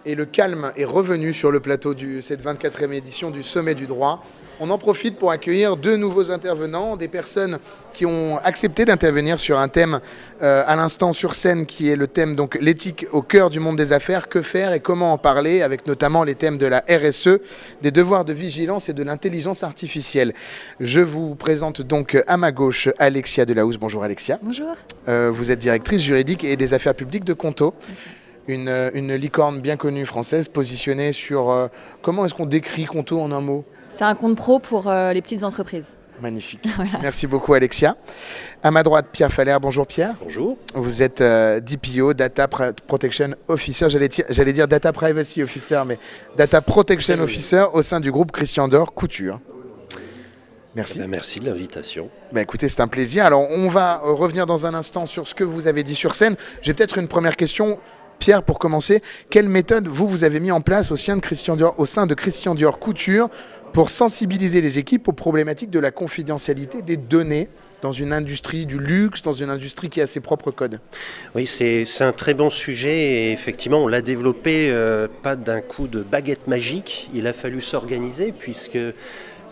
et le calme est revenu sur le plateau de cette 24e édition du Sommet du droit. On en profite pour accueillir deux nouveaux intervenants, des personnes qui ont accepté d'intervenir sur un thème à l'instant sur scène qui est le thème donc l'éthique au cœur du monde des affaires, que faire et comment en parler, avec notamment les thèmes de la RSE, des devoirs de vigilance et de l'intelligence artificielle. Je vous présente donc à ma gauche Alexia Delahousse. Bonjour Alexia. Bonjour. Vous êtes directrice juridique et des affaires publiques de Conto. Une licorne bien connue française positionnée sur comment est-ce qu'on décrit Conto en un mot? C'est un compte pro pour les petites entreprises. Magnifique. Voilà. Merci beaucoup Alexia. À ma droite, Pierre Faller. Bonjour Pierre. Bonjour. Vous êtes DPO, Data Protection Officer, j'allais dire Data Privacy Officer, mais Data Protection Officer au sein du groupe Christian Dior Couture. Merci. Merci de l'invitation. Écoutez, c'est un plaisir. Alors, on va revenir dans un instant sur ce que vous avez dit sur scène. J'ai peut-être une première question. Pierre, pour commencer, quelle méthode vous avez mis en place au sein de Christian Dior Couture pour sensibiliser les équipes aux problématiques de la confidentialité des données dans une industrie du luxe, dans une industrie qui a ses propres codes? Oui, c'est un très bon sujet et effectivement, on l'a développé pas d'un coup de baguette magique. Il a fallu s'organiser puisque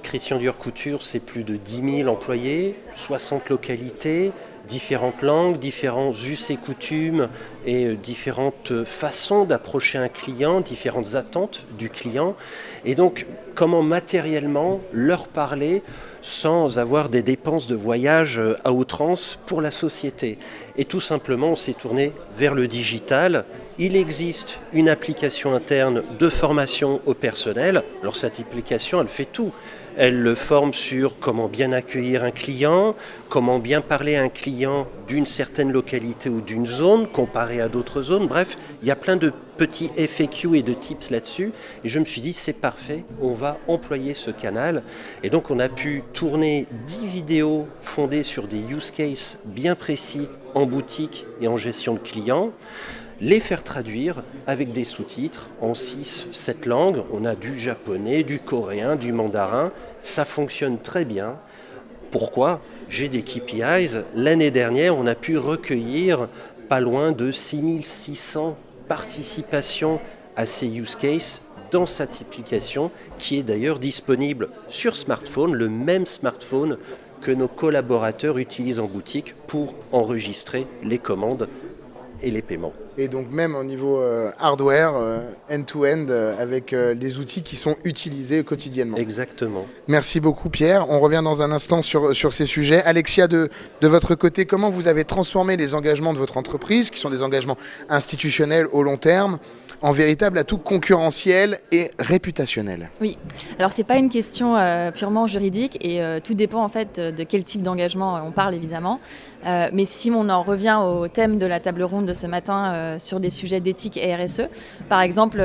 Christian Dior Couture, c'est plus de 10 000 employés, 60 localités, différentes langues, différents us et coutumes et différentes façons d'approcher un client, différentes attentes du client. Et donc, comment matériellement leur parler sans avoir des dépenses de voyage à outrance pour la société. Et tout simplement, on s'est tourné vers le digital. Il existe une application interne de formation au personnel. Alors cette application, elle fait tout. Elle le forme sur comment bien accueillir un client, comment bien parler à un client d'une certaine localité ou d'une zone comparé à d'autres zones. Bref, il y a plein de petits FAQ et de tips là-dessus. Et je me suis dit, c'est parfait, on va employer ce canal. Et donc, on a pu tourner 10 vidéos fondées sur des use cases bien précis en boutique et en gestion de clients, les faire traduire avec des sous-titres en 6-7 langues. On a du japonais, du coréen, du mandarin. Ça fonctionne très bien. Pourquoi? J'ai des KPIs. L'année dernière, on a pu recueillir pas loin de 6600 participations à ces use cases dans cette application qui est d'ailleurs disponible sur smartphone, le même smartphone que nos collaborateurs utilisent en boutique pour enregistrer les commandes et les paiements. Et donc même au niveau hardware, end-to-end, avec des outils qui sont utilisés quotidiennement. Exactement. Merci beaucoup Pierre. On revient dans un instant sur ces sujets. Alexia, de votre côté, comment vous avez transformé les engagements de votre entreprise, qui sont des engagements institutionnels au long terme, en véritable atout concurrentiel et réputationnel? Oui, alors c'est pas une question purement juridique et tout dépend en fait de quel type d'engagement on parle évidemment. Mais si on en revient au thème de la table ronde de ce matin sur des sujets d'éthique et RSE, par exemple,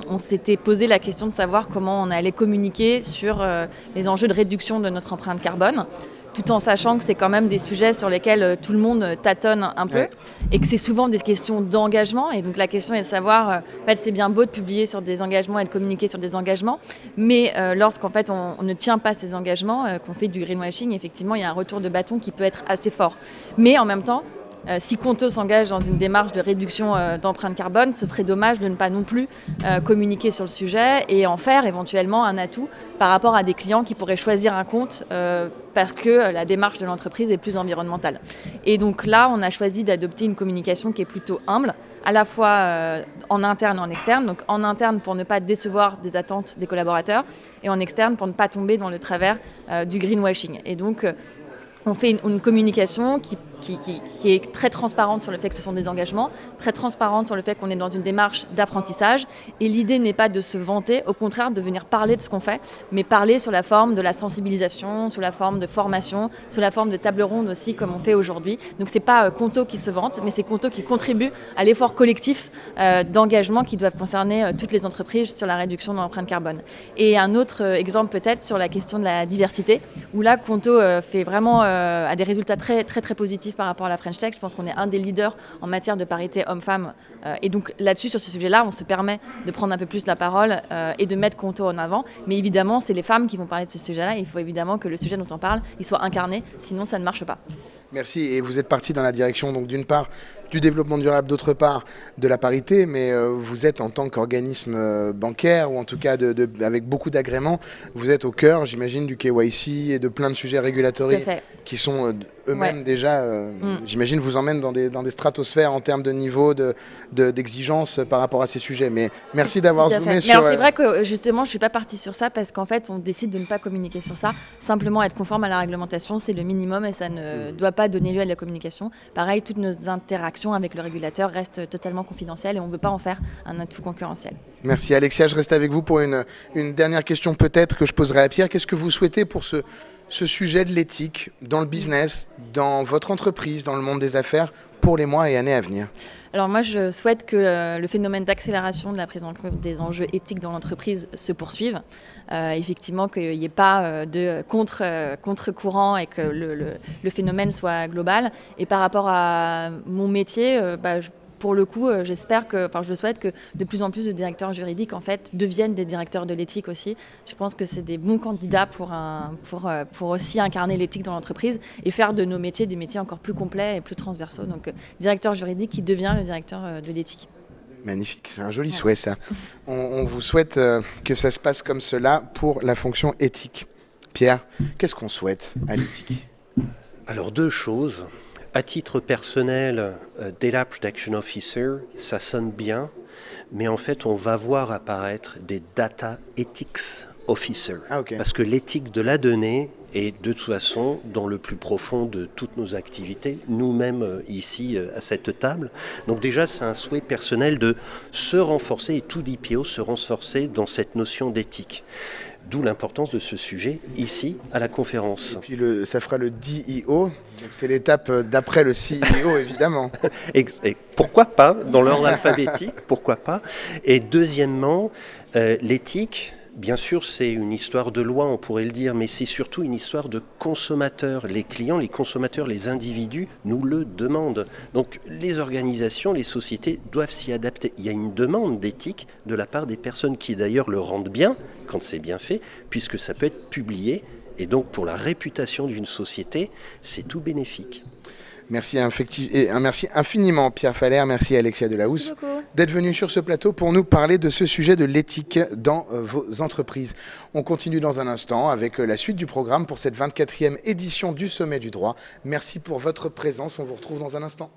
on s'était posé la question de savoir comment on allait communiquer sur les enjeux de réduction de notre empreinte carbone, tout en sachant que c'est quand même des sujets sur lesquels tout le monde tâtonne un peu, et que c'est souvent des questions d'engagement. Et donc la question est de savoir, en fait, c'est bien beau de publier sur des engagements et de communiquer sur des engagements, mais lorsqu'en fait on ne tient pas ces engagements, qu'on fait du greenwashing, effectivement, il y a un retour de bâton qui peut être assez fort. Mais en même temps, si Conto s'engage dans une démarche de réduction d'empreinte carbone, ce serait dommage de ne pas non plus communiquer sur le sujet et en faire éventuellement un atout par rapport à des clients qui pourraient choisir un compte parce que la démarche de l'entreprise est plus environnementale. Et donc là, on a choisi d'adopter une communication qui est plutôt humble, à la fois en interne et en externe. Donc en interne pour ne pas décevoir des attentes des collaborateurs et en externe pour ne pas tomber dans le travers du greenwashing. Et donc on fait une communication qui est très transparente sur le fait que ce sont des engagements, très transparente sur le fait qu'on est dans une démarche d'apprentissage. Et l'idée n'est pas de se vanter, au contraire de venir parler de ce qu'on fait, mais parler sous la forme de la sensibilisation, sous la forme de formation, sous la forme de table ronde aussi, comme on fait aujourd'hui. Donc c'est pas Conto qui se vante, mais c'est Conto qui contribue à l'effort collectif d'engagement qui doivent concerner toutes les entreprises sur la réduction de l'empreinte carbone. Et un autre exemple peut-être sur la question de la diversité, où là Conto fait vraiment a des résultats très positifs par rapport à la French Tech. Je pense qu'on est un des leaders en matière de parité homme-femme. Et donc là-dessus, sur ce sujet-là, on se permet de prendre un peu plus la parole et de mettre Conto en avant. Mais évidemment, c'est les femmes qui vont parler de ce sujet-là. Il faut évidemment que le sujet dont on parle, il soit incarné. Sinon, ça ne marche pas. Merci. Et vous êtes parti dans la direction, donc d'une part, du développement durable, d'autre part de la parité, mais vous êtes en tant qu'organisme bancaire, ou en tout cas avec beaucoup d'agréments, vous êtes au cœur, j'imagine, du KYC et de plein de sujets régulatoires qui sont eux-mêmes déjà, j'imagine, vous emmènent dans des stratosphères en termes de niveau d'exigence par rapport à ces sujets. Mais merci d'avoir zoomé sur... C'est vrai que justement, je ne suis pas partie sur ça parce qu'en fait, on décide de ne pas communiquer sur ça. Simplement être conforme à la réglementation, c'est le minimum et ça ne doit pas donner lieu à de la communication. Pareil, toutes nos interactions avec le régulateur restent totalement confidentielles et on ne veut pas en faire un atout concurrentiel. Merci Alexia, je reste avec vous pour une dernière question peut-être que je poserai à Pierre. Qu'est-ce que vous souhaitez pour ce sujet de l'éthique dans le business, dans votre entreprise, dans le monde des affaires pour les mois et années à venir? Alors moi, je souhaite que le phénomène d'accélération de la prise en compte des enjeux éthiques dans l'entreprise se poursuive. Effectivement, qu'il n'y ait pas de contre-courant et que le phénomène soit global. Et par rapport à mon métier, pour le coup, je souhaite que de plus en plus de directeurs juridiques en fait deviennent des directeurs de l'éthique aussi. Je pense que c'est des bons candidats pour aussi incarner l'éthique dans l'entreprise et faire de nos métiers des métiers encore plus complets et plus transversaux. Donc, directeur juridique qui devient le directeur de l'éthique. Magnifique, c'est un joli souhait ça. On vous souhaite que ça se passe comme cela pour la fonction éthique. Pierre, qu'est-ce qu'on souhaite à l'éthique? Alors 2 choses. À titre personnel, Data Protection Officer, ça sonne bien, mais en fait, on va voir apparaître des Data Ethics Officer. Parce que l'éthique de la donnée est de toute façon dans le plus profond de toutes nos activités, nous-mêmes ici à cette table. Donc déjà, c'est un souhait personnel de se renforcer, et tout DPO se renforcer dans cette notion d'éthique. D'où l'importance de ce sujet ici à la conférence. Et puis ça fera le DEO, c'est l'étape d'après le CEO évidemment. Et pourquoi pas, dans l'ordre alphabétique, pourquoi pas. Et deuxièmement, l'éthique, bien sûr c'est une histoire de loi, on pourrait le dire, mais c'est surtout une histoire de consommateurs. Les clients, les consommateurs, les individus nous le demandent. Donc les organisations, les sociétés doivent s'y adapter. Il y a une demande d'éthique de la part des personnes qui d'ailleurs le rendent bien, quand c'est bien fait, puisque ça peut être publié. Et donc pour la réputation d'une société, c'est tout bénéfique. Merci infiniment Pierre Faller, merci Alexia Delahousse d'être venu sur ce plateau pour nous parler de ce sujet de l'éthique dans vos entreprises. On continue dans un instant avec la suite du programme pour cette 24e édition du Sommet du Droit. Merci pour votre présence, on vous retrouve dans un instant.